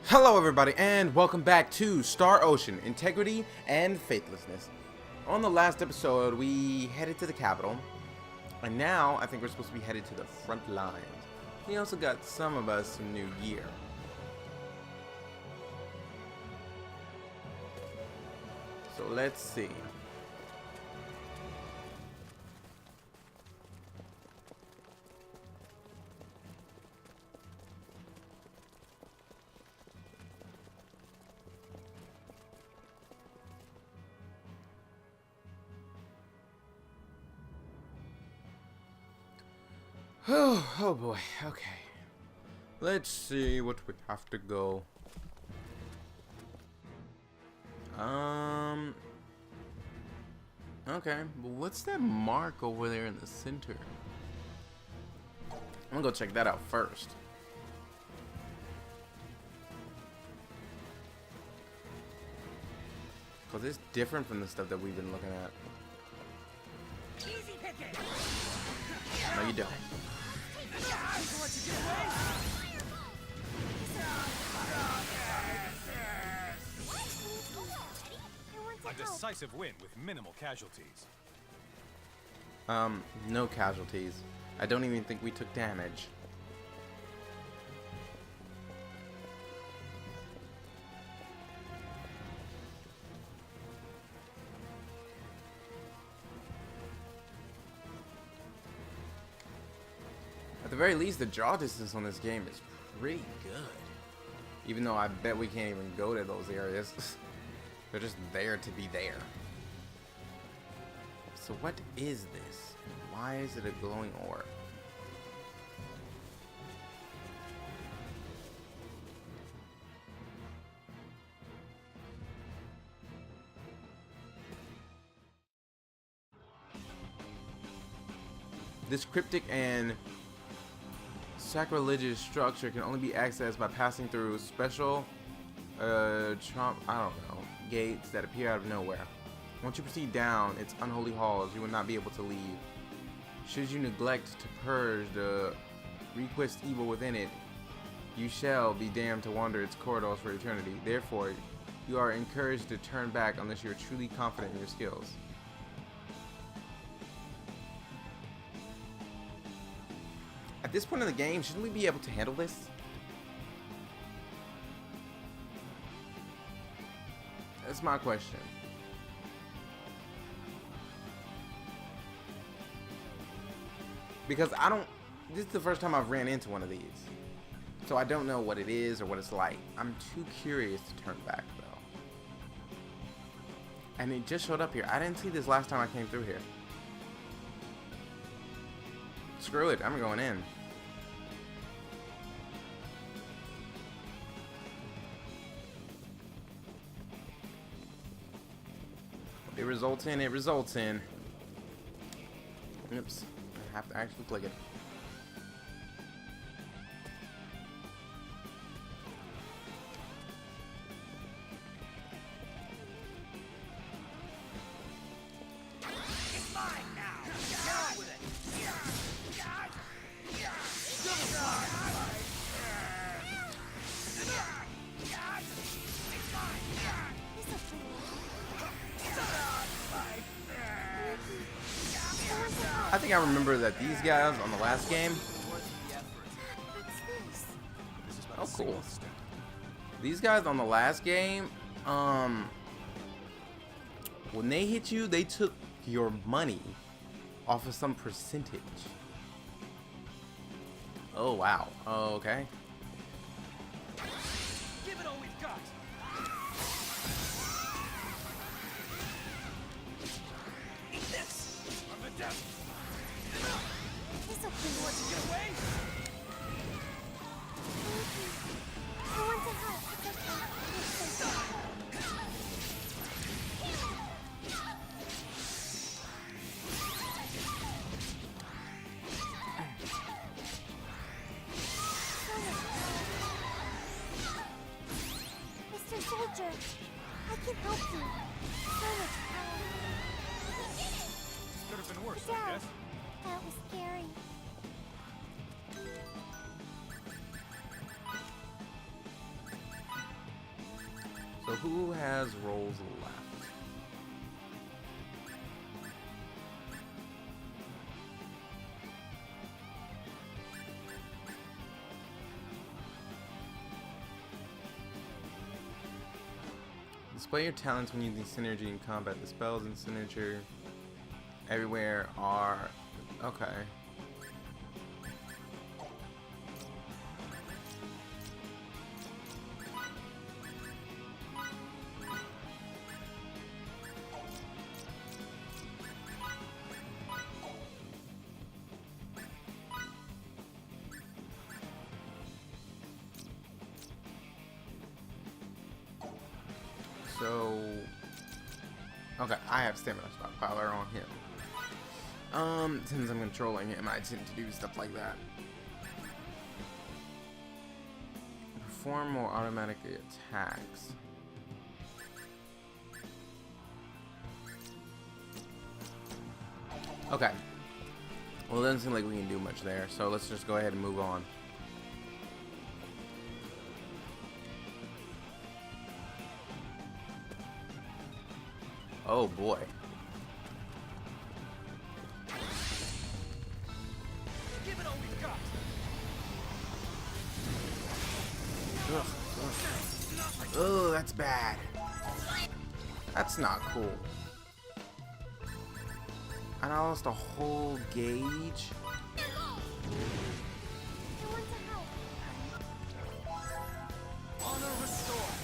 Hello everybody and welcome back to Star Ocean, Integrity and Faithlessness. On the last episode we headed to the capital, and now I think we're supposed to be headed to the front lines. We also got some of us some new gear. So let's see. Oh boy, okay. Let's see what we have to go. Okay, but what's that mark over there in the center? I'm gonna go check that out first. Cause it's different from the stuff that we've been looking at. No, you don't. A decisive win with minimal casualties. No casualties. I don't even think we took damage. At the very least, the draw distance on this game is pretty good. Even though I bet we can't even go to those areas. They're just there to be there. So what is this? Why is it a glowing orb? This cryptic and sacrilegious structure can only be accessed by passing through special I don't know, gates that appear out of nowhere. Once you proceed down its unholy halls, you will not be able to leave. Should you neglect to purge the requisite evil within it, you shall be damned to wander its corridors for eternity. Therefore, you are encouraged to turn back unless you are truly confident in your skills. At this point in the game, shouldn't we be able to handle this? That's my question. Because this is the first time I've ran into one of these. So I don't know what it is or what it's like. I'm too curious to turn back though. And it just showed up here. I didn't see this last time I came through here. Screw it, I'm going in. It results in. Oops, I have to actually click it. It's mine now. Get on with it. I think I remember that these guys on the last game. Oh, cool. These guys on the last game, when they hit you, they took your money off of some percentage. Oh, wow. Oh, okay. Give it all we've got. Eat this. I'm the devil. You want to get away? I want to help. It's okay. Mr. Soldier, I can help you. So much power. Could have been worse, Dad, I guess. that was scary. who has rolls left? Display your talents when using synergy in combat. The spells and signature everywhere are okay. So, okay, I have stamina stockpiler on him. Since I'm controlling him, I tend to do stuff like that. Perform more automatic attacks. Okay. Well, it doesn't seem like we can do much there, so let's just go ahead and move on. Oh boy. Give it all we've got. Oh, that's bad. That's not cool. And I lost a whole gauge. I want to help. Honor restored.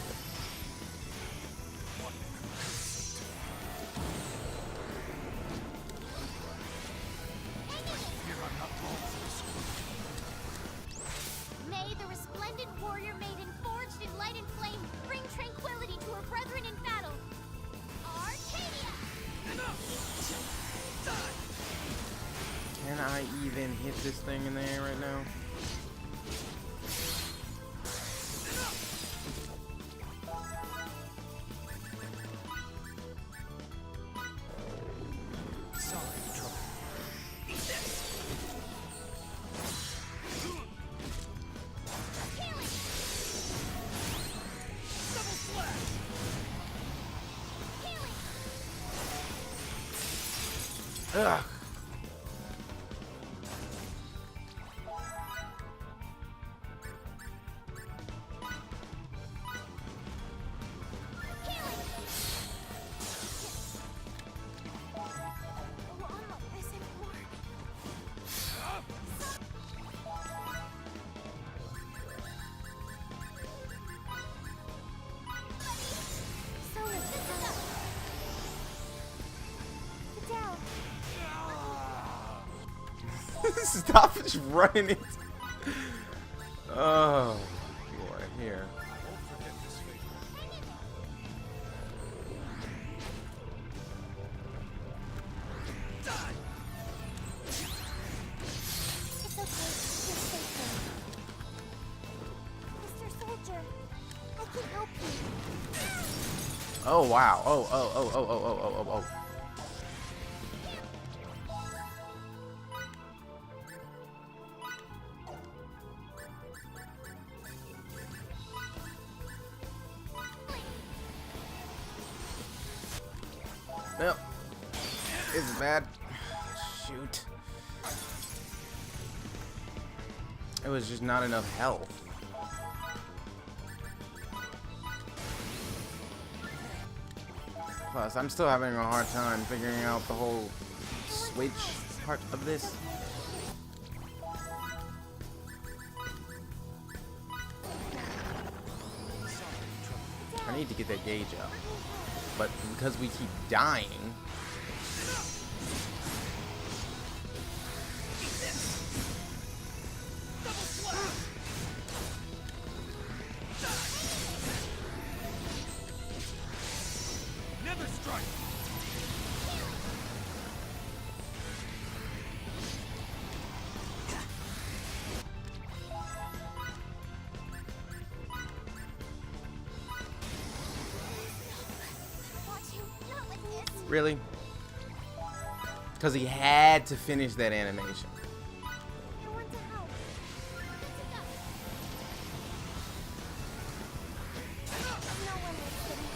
Here I'm not born for this one. May the resplendent warrior maiden forged in light and flame bring tranquility to her brethren in battle. Arcadia! Can I even hit this thing in the air right now? Sorry, trouble. Eat this. Healing! Double slash. Healing! Ugh. Stop just running it. Oh boy, here. I won't forget this favor. Die. It's okay. You're safe now. Mr. Soldier, I can help you. Oh wow. Oh. Nope. It's bad. Shoot. It was just not enough health. Plus, I'm still having a hard time figuring out the whole switch part of this. I need to get that gauge up. But because we keep dying, Never strike. Watch you. Not like this. really? Because he had to finish that animation. I want to help. No one is sitting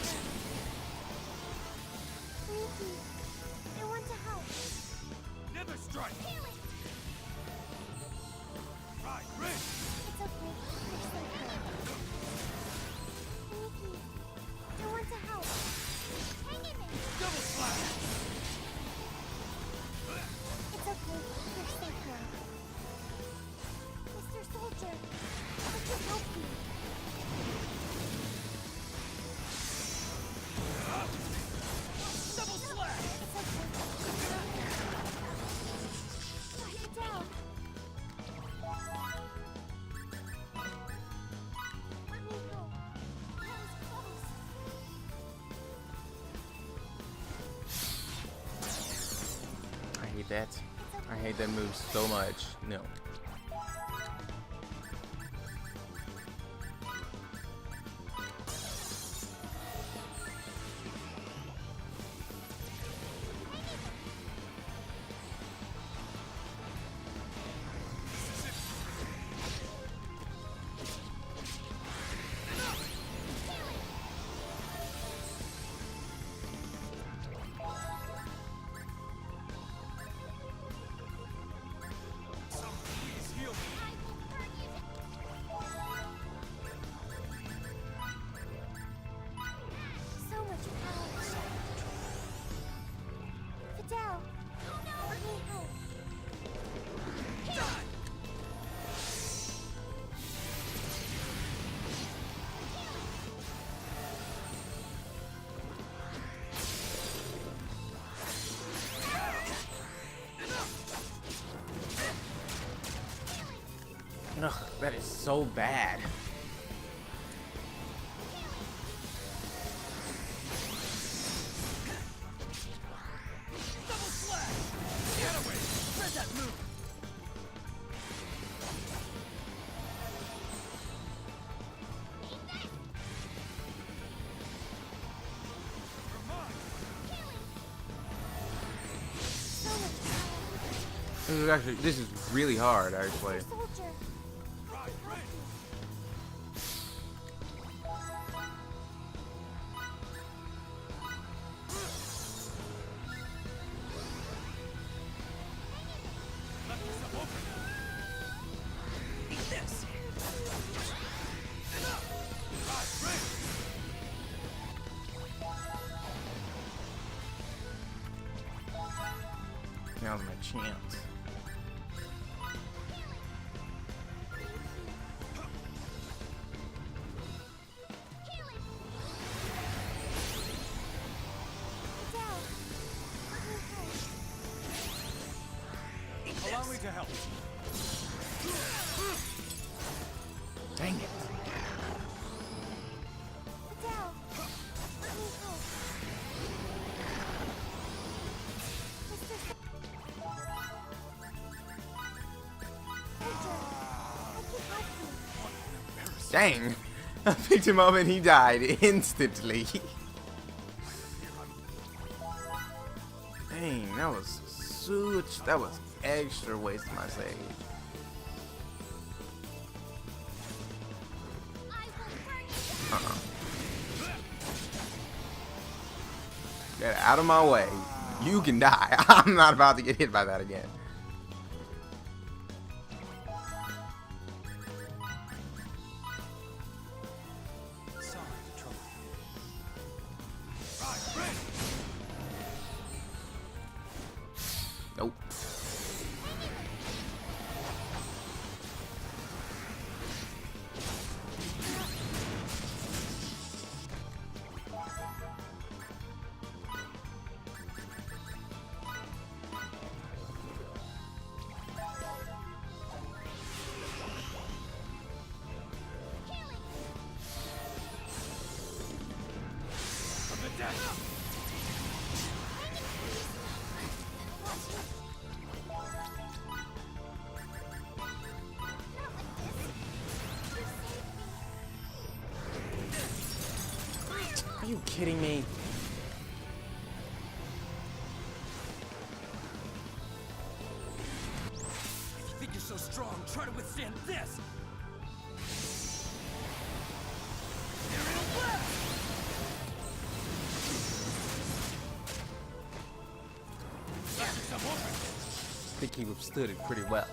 that. I hate that move so much. No. So much power. Fidel. Oh no. Let me help. Ugh, that is so bad. Double slash! Get away! Spread that move! So much power. This is really hard, actually. Soldier. Right, right! Left yourself open! Eat this! Right, right! Now's my chance. Fidel. Let me help. Eat this! Allow me to help! Dang it. Fidel. Let me help. Mr. Soldier. I can help you. Dang. I picked him up and he died instantly. Dang, that was extra waste of my save. I will burn you. Get out of my way. You can die. I'm not about to get hit by that again. Sorry to trouble you. Right, right! Nope. From the death! Are you kidding me? If you think you're so strong, try to withstand this! Aerial blast! Left yourself open! I think he withstood it pretty well.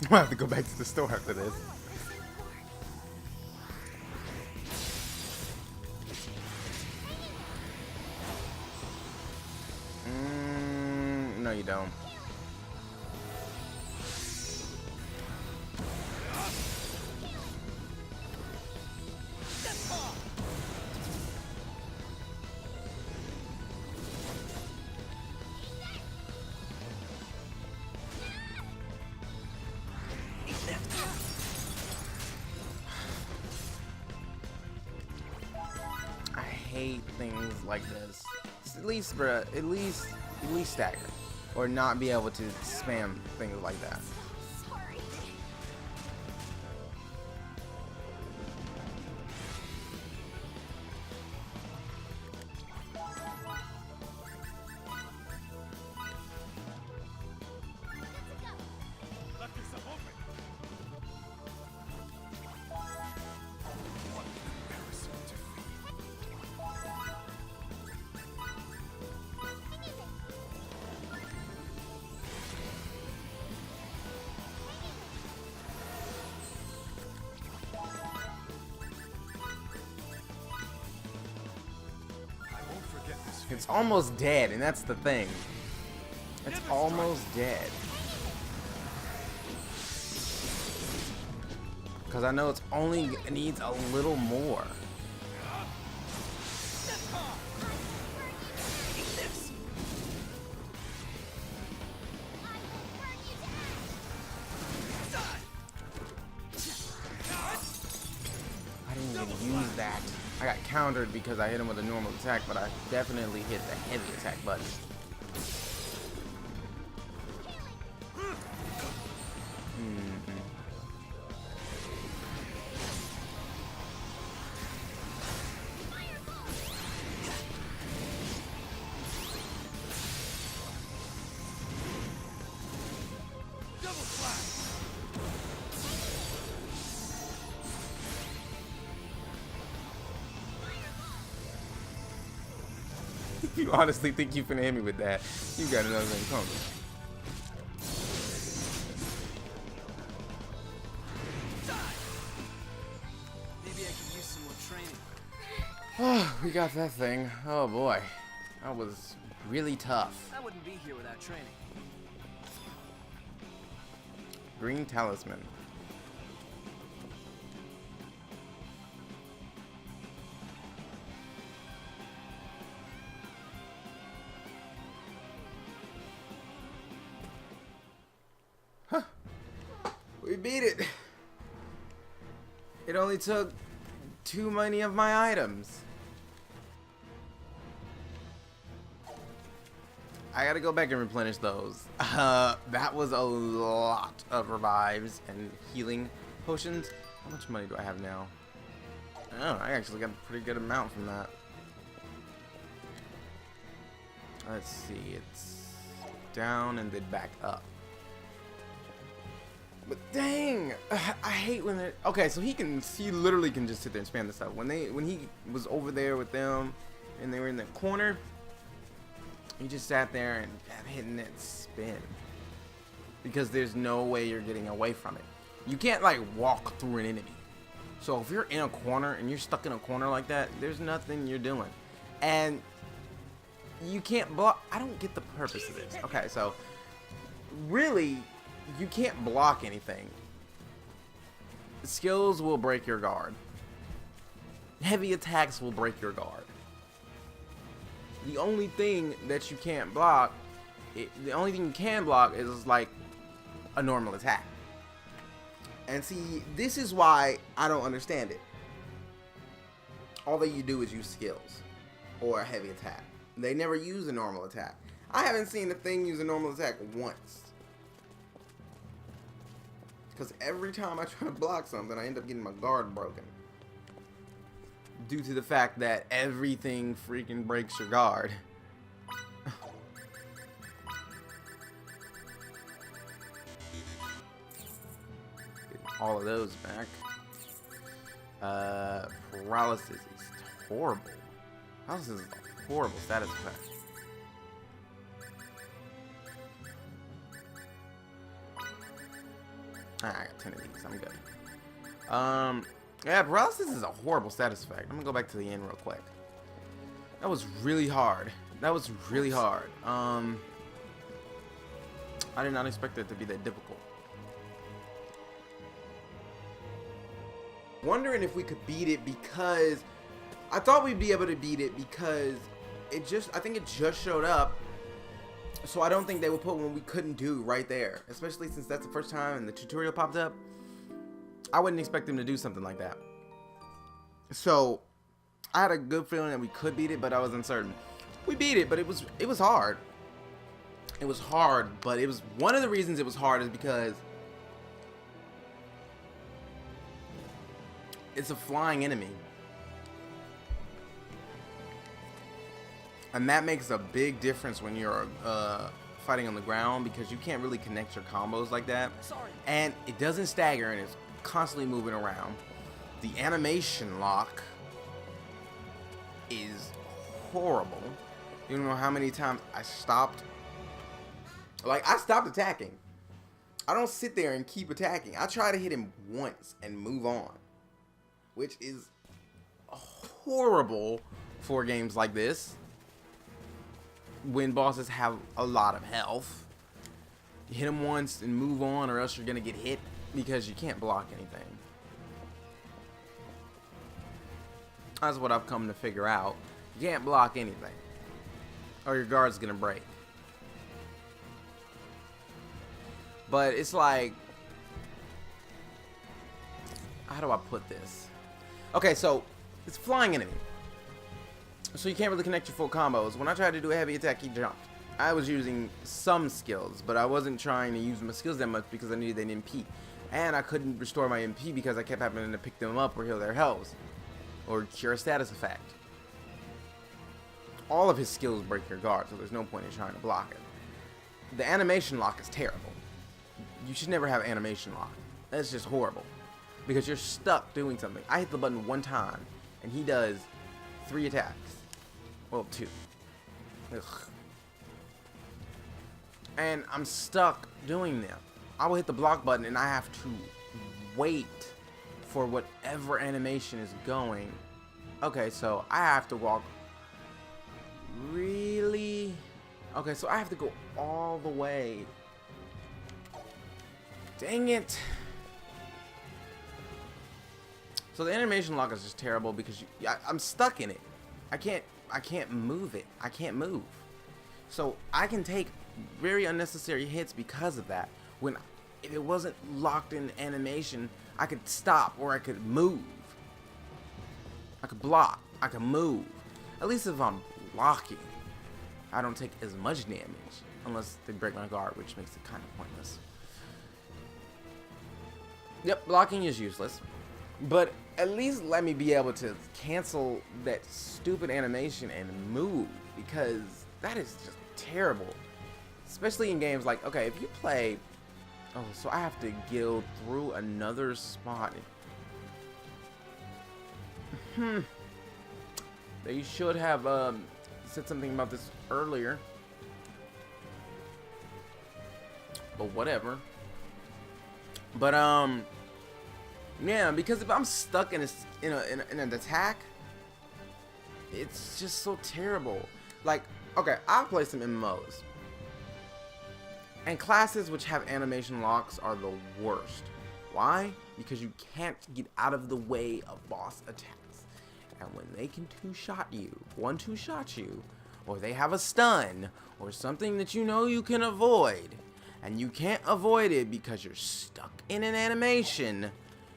I'll have to go back to the store after this. No, you don't. like this. At least, bruh, at least stagger. Or not be able to spam things like that. Sorry. Left yourself open. What an embarrassing defeat. I won't forget this. It's almost dead, and that's the thing. It's almost dead. Because I know it needs a little more. I didn't even use that. I got countered because I hit him with a normal attack, but I definitely hit the heavy attack button. Double slash. You honestly think you finna hit me with that? You got another thing coming. Maybe I could use some more training. Oh, we got that thing. Oh boy, that was really tough. I wouldn't be here without training. Green talisman. Huh. We beat it. It only took too many of my items. I gotta go back and replenish those. That was a lot of revives and healing potions. How much money do I have now? Oh, I actually got a pretty good amount from that. Let's see, it's down and then back up. But dang, I hate when it. Okay, so he literally can just sit there and spam this stuff. When he was over there with them, and they were in the corner, he just sat there and kept hitting that spin. Because there's no way you're getting away from it. You can't like walk through an enemy. So if you're in a corner and you're stuck in a corner like that, there's nothing you're doing, and you can't block. I don't get the purpose of this. Okay, so really, you can't block anything. Skills will break your guard. Heavy attacks will break your guard. The only thing that you can't block, the only thing you can block is like a normal attack. And see, this is why I don't understand it. All that you do is use skills or a heavy attack. They never use a normal attack. I haven't seen a thing use a normal attack once. Because every time I try to block something, I end up getting my guard broken. Due to the fact that everything freaking breaks your guard. Get all of those back. Paralysis is horrible. Paralysis is a horrible status effect. I got 10 of these. I'm good. Yeah, paralysis is a horrible status effect. I'm gonna go back to the end real quick. That was really hard. That was really hard. I did not expect it to be that difficult. Wondering if we could beat it, because I thought we'd be able to beat it because I think it just showed up. So I don't think they would put one we couldn't do right there, especially since that's the first time and the tutorial popped up. I wouldn't expect them to do something like that. So I had a good feeling that we could beat it, but I was uncertain. We beat it, but it was hard. It was hard, but it was one of the reasons it was hard is because it's a flying enemy. And that makes a big difference when you're fighting on the ground, because you can't really connect your combos like that. Sorry. And it doesn't stagger, and it's constantly moving around. The animation lock is horrible. You don't know how many times I stopped. Like, I stopped attacking. I don't sit there and keep attacking. I try to hit him once and move on, which is horrible for games like this when bosses have a lot of health. You hit them once and move on, or else you're gonna get hit because you can't block anything. That's what I've come to figure out. You can't block anything, or your guard's gonna break. But it's like, how do I put this? Okay, so it's flying enemy, so you can't really connect your full combos. When I tried to do a heavy attack, he jumped. I was using some skills, but I wasn't trying to use my skills that much because I needed an MP, and I couldn't restore my MP because I kept having to pick them up or heal their health or cure a status effect. All of his skills break your guard, so there's no point in trying to block it. The animation lock is terrible. You should never have animation lock. That's just horrible, because you're stuck doing something. I hit the button one time and he does 3 attacks. Well, 2. Ugh. And I'm stuck doing them. I will hit the block button and I have to wait for whatever animation is going. Okay, so I have to walk. Really? Okay, so I have to go all the way. Dang it. So the animation lock is just terrible because I'm stuck in it. I can't move it. I can't move. So I can take very unnecessary hits because of that. When if it wasn't locked in animation, I could stop, or I could move. I could block. I could move. At least if I'm blocking, I don't take as much damage unless they break my guard, which makes it kind of pointless. Yep, blocking is useless, but at least let me be able to cancel that stupid animation and move, because that is just terrible. Especially in games like, okay, if you play, oh, so I have to go through another spot. They should have said something about this earlier, but whatever. But yeah, because if I'm stuck in an attack, it's just so terrible. Like, okay, I'll play some MMOs, and classes which have animation locks are the worst. Why? Because you can't get out of the way of boss attacks, and when they can two-shot you, or they have a stun, or something that you know you can avoid, and you can't avoid it because you're stuck in an animation,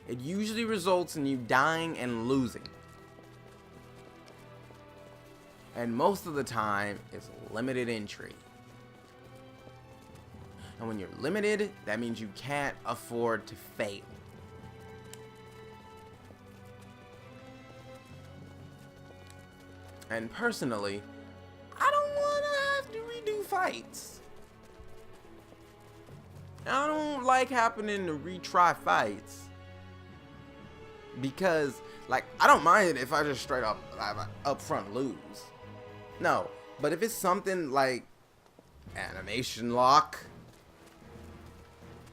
it usually results in you dying and losing. And most of the time, it's limited entry. And when you're limited, that means you can't afford to fail. And personally, I don't want to have to redo fights. I don't like happening to retry fights, because, like, I don't mind it if I just straight up front lose. No, but if it's something like animation lock,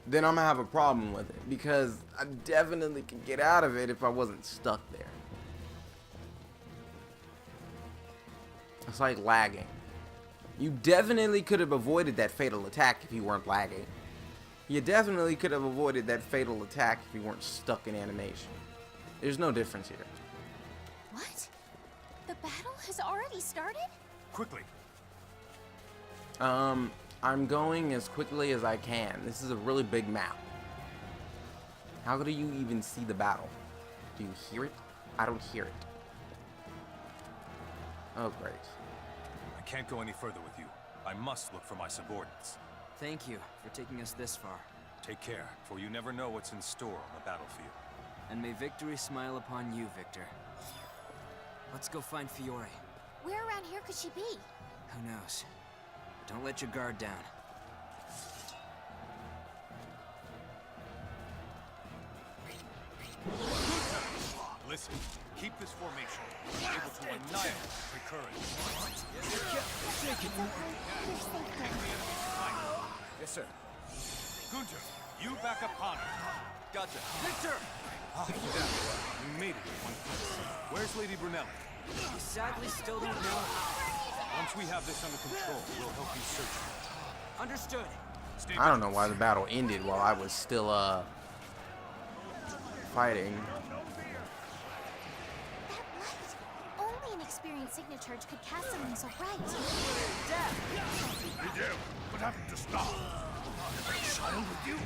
then I'm gonna have a problem with it, because I definitely could get out of it if I wasn't stuck there. It's like lagging. You definitely could have avoided that fatal attack if you weren't lagging. You definitely could have avoided that fatal attack if you weren't stuck in animation. There's no difference here. What? The battle has already started? Quickly. I'm going as quickly as I can. This is a really big map. How do you even see the battle? Do you hear it? I don't hear it. Oh, great. I can't go any further with you. I must look for my subordinates. Thank you for taking us this far. Take care, for you never know what's in store on the battlefield. And may victory smile upon you, Victor. Let's go find Fiore. Where around here could she be? Who knows? But don't let your guard down. Listen, keep this formation. Able to annihilate recurrence. Yes, sir. Gunter, you back up Connor. Gotcha. Victor! You made it in one piece. Where's Lady Brunelli? We sadly still don't know. Once we have this under control, we'll help you search for it. Understood. Stay I don't know why the battle ended while I was still fighting. That light! Only an experienced signature could cast something so bright. You do. What happened to stop? Child with you?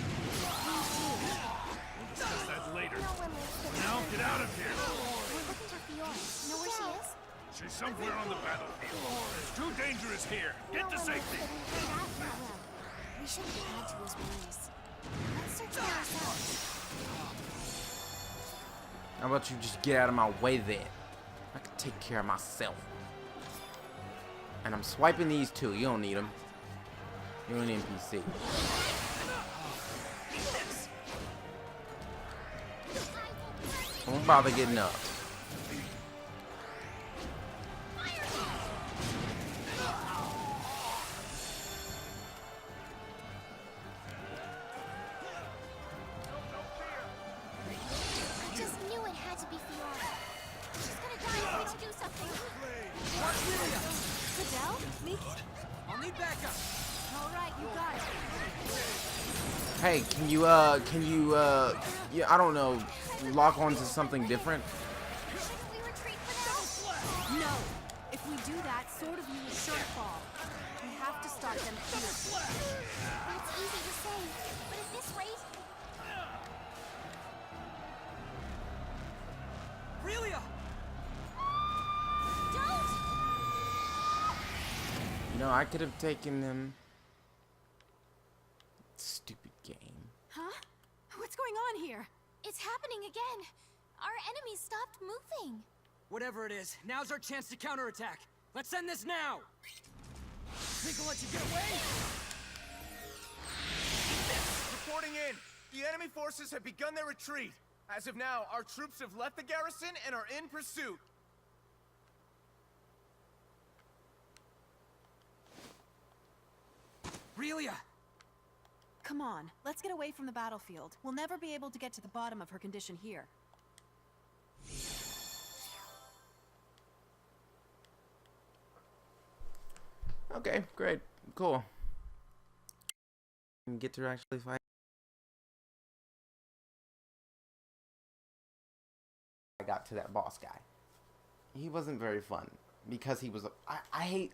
We'll discuss that later. No one lives there. Now get out of here. We're looking for Fiore. Know where she is? She's somewhere on the battlefield. It's too dangerous here. Get to No one safety. lives there. That not well. We shouldn't add to his worries. Let's search for ourselves. How about you just get out of my way then? I can take care of myself. And I'm swiping these two. You don't need them. You're an NPC. Don't bother getting up. I just knew it had to be Fiore. She's gonna die if we do something. Fidel? Me? I'll need backup. All right, you got it. Hey, can you, yeah, I don't know, lock onto something different? Shouldn't we retreat for now? No. If we do that, Sword of You is sure to fall. We have to start them here. That's easy to say, but at this rate, Aurelia! don't! You know, I could have taken them. Stupid game. Huh? What's going on here? It's happening again. Our enemies stopped moving. Whatever it is, now's our chance to counterattack. Let's end this now! Think I'll let you get away? Reporting in. The enemy forces have begun their retreat. As of now, our troops have left the garrison and are in pursuit. Aurelia! Come on, let's get away from the battlefield. We'll never be able to get to the bottom of her condition here. Okay, great, cool. And get to actually fight. I got to that boss guy. He wasn't very fun because he was. I hate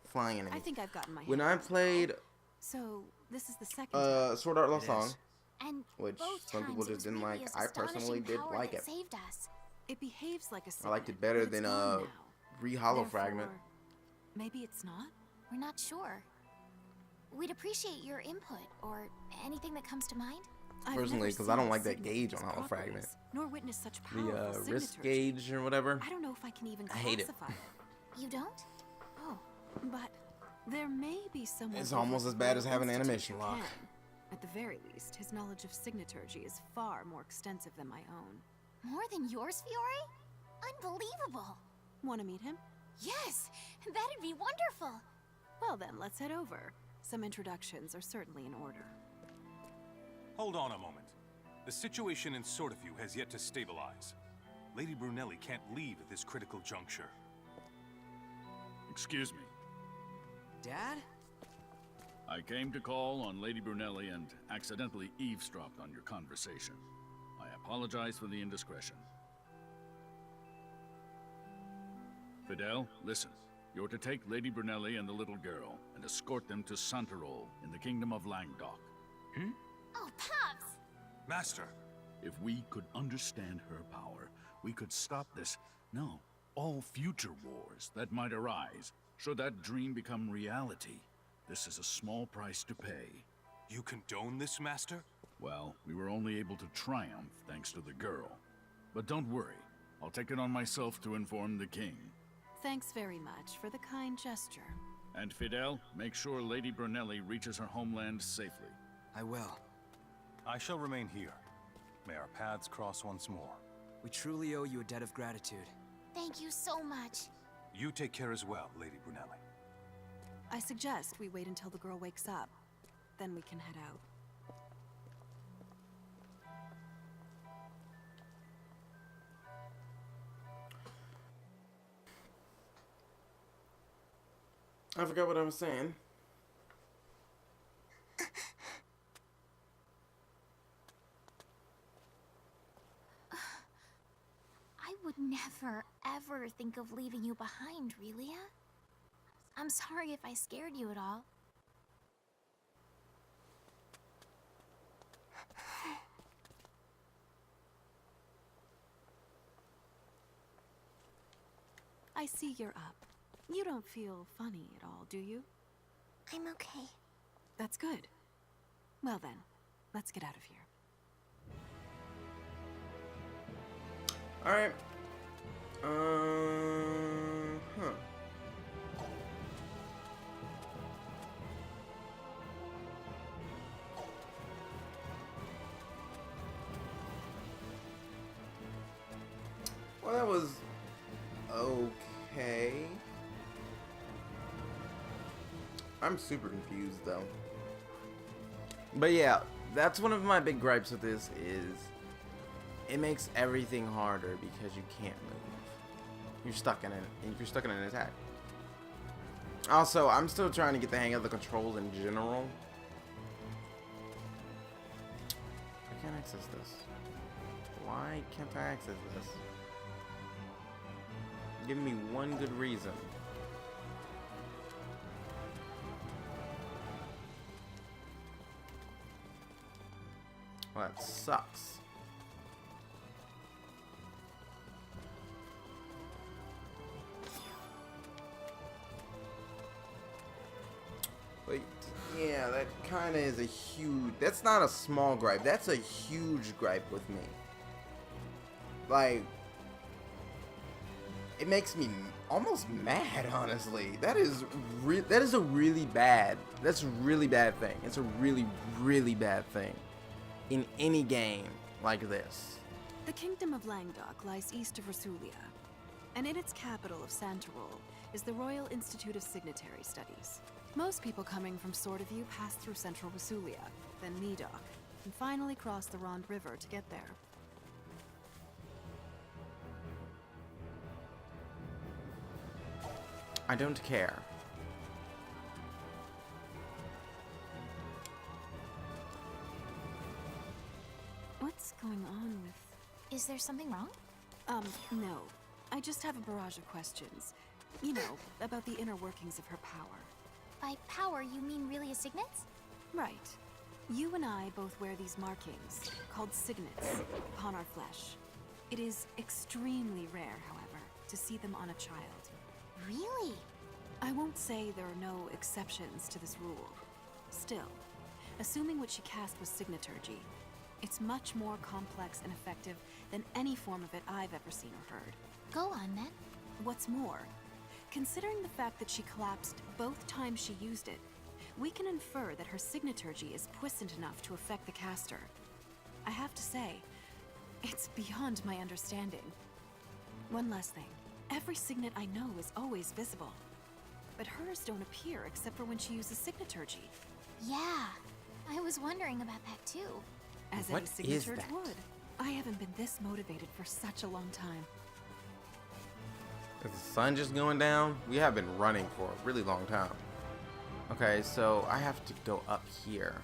flying enemies. I think I've gotten my When hand. I played So, this is the second time. Sword Art Love It Song, is. And which both some people times it just was didn't like. Rhelia's I personally astonishing did power like that it. saved us. It behaves like a I liked signet, it better but it's than gone now. Re-Hollow Fragment. Therefore, maybe it's not? We're not sure. We'd appreciate your input or anything that comes to mind. I've Personally, never 'cause I don't seen like that signet gauge with on its Hollow Fragment. properties, nor witnessed such powerful The wrist signatures. gauge or whatever. I don't know if I can even I hate it. classify it. You don't? Oh, but there may be someone. It's almost as bad as having Institute animation who lock. can. At the very least, his knowledge of signaturgy is far more extensive than my own. More than yours, Fiore? Unbelievable. Want to meet him? Yes, that'd be wonderful. Well then, let's head over. Some introductions are certainly in order. Hold on a moment. The situation in Sword of You has yet to stabilize. Lady Brunelli can't leave at this critical juncture. Excuse me. Dad? I came to call on Lady Brunelli and accidentally eavesdropped on your conversation. I apologize for the indiscretion. Fidel, listen. You're to take Lady Brunelli and the little girl and escort them to Santarol in the kingdom of Languedoc. Oh, Pops! Master! If we could understand her power, we could stop this. No, all future wars that might arise, should that dream become reality. This is a small price to pay. You condone this, Master? Well, we were only able to triumph thanks to the girl. But don't worry, I'll take it on myself to inform the king. Thanks very much for the kind gesture. And Fidel, make sure Lady Brunelli reaches her homeland safely. I will. I shall remain here. May our paths cross once more. We truly owe you a debt of gratitude. Thank you so much. You take care as well, Lady Brunelli. I suggest we wait until the girl wakes up. Then we can head out. I forgot what I was saying. I would never, ever think of leaving you behind, Relia. I'm sorry if I scared you at all. I see you're up. You don't feel funny at all, do you? I'm okay. That's good. Well then, let's get out of here. Alright. Well, that was okay. I'm super confused though. But yeah, that's one of my big gripes with this is it makes everything harder because you can't move. You're stuck in an attack. Also, I'm still trying to get the hang of the controls in general. I can't access this. Why can't I access this? Give me one good reason. Well, that sucks. But yeah, that kind of is a huge... That's not a small gripe. That's a huge gripe with me. Like... It makes me almost mad, honestly. That is a really bad... That's a really bad thing. It's a really, really bad thing. In any game like this. The kingdom of Languedoc lies east of Rasulia, and in its capital of Santarol is the Royal Institute of Signatory Studies. Most people coming from Sword of View pass through central Rasulia, then Medoc, and finally cross the Ronde River to get there. I don't care. What's going on with... Is there something wrong? No. I just have a barrage of questions. You know, about the inner workings of her power. By power, you mean Relia's signets? Right. You and I both wear these markings, called signets, upon our flesh. It is extremely rare, however, to see them on a child. Really? I won't say there are no exceptions to this rule. Still, assuming what she cast was signaturgy, it's much more complex and effective than any form of it I've ever seen or heard. Go on, then. What's more, considering the fact that she collapsed both times she used it, we can infer that her signaturgy is puissant enough to affect the caster. I have to say, it's beyond my understanding. One last thing. Every signet I know is always visible, but hers don't appear except for when she uses signaturgy. Yeah, I was wondering about that too. As What any signatured is that? would. I haven't been this motivated for such a long time. Is the sun just going down? We have been running for a really long time. Okay, so I have to go up here.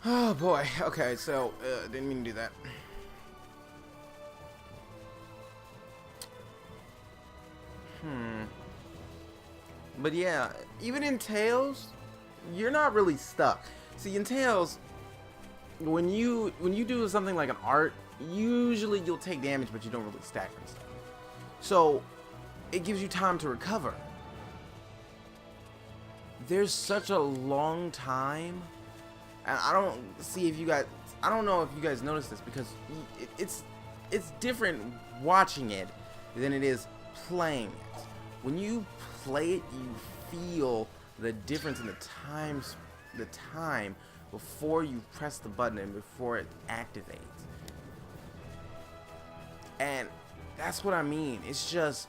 Oh boy. Okay, so didn't mean to do that. But yeah, even in Tales, you're not really stuck. See, in Tales, when you do something like an art, usually you'll take damage, but you don't really stack and stuff. So it gives you time to recover. There's such a long time, and I don't know if you guys noticed this, because it's different watching it than it is playing it. When you play it, you feel the difference in the time before you press the button and before it activates. And that's what I mean. It's just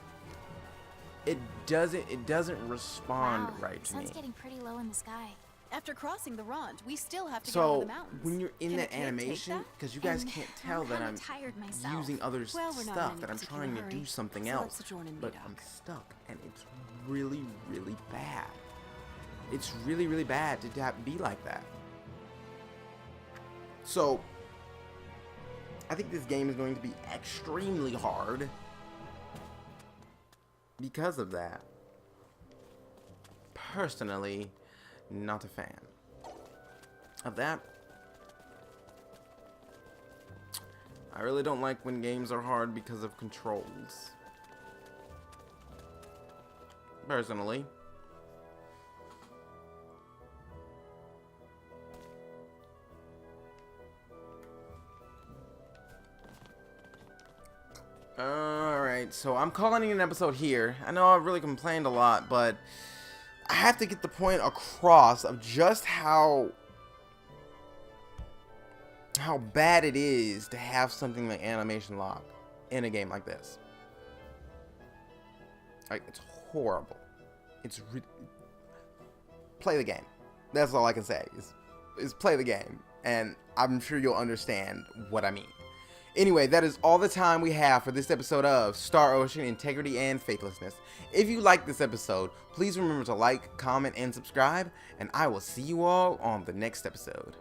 it doesn't respond right to me. The sun's getting pretty low in the sky. After crossing the Rond, we still have to get over the mountains. When you're in Can that a kid take animation, that? because you guys And can't tell that I'm tired myself. using other Well, we're not in stuff, any that I'm particular trying to hurry, do something so else, let's adjourn and but meet I'm up. stuck, and it's really, really bad. It's really, really bad to be like that. So I think this game is going to be extremely hard because of that. Personally, not a fan of that. I really don't like when games are hard because of controls. Personally. Alright, so I'm calling it an episode here. I know I've really complained a lot, but I have to get the point across of just how bad it is to have something like animation lock in a game like this. Like, it's horrible. It's play the game. That's all I can say is play the game, and I'm sure you'll understand what I mean. Anyway, that is all the time we have for this episode of Star Ocean, Integrity, and Faithlessness. If you liked this episode, please remember to like, comment, and subscribe, and I will see you all on the next episode.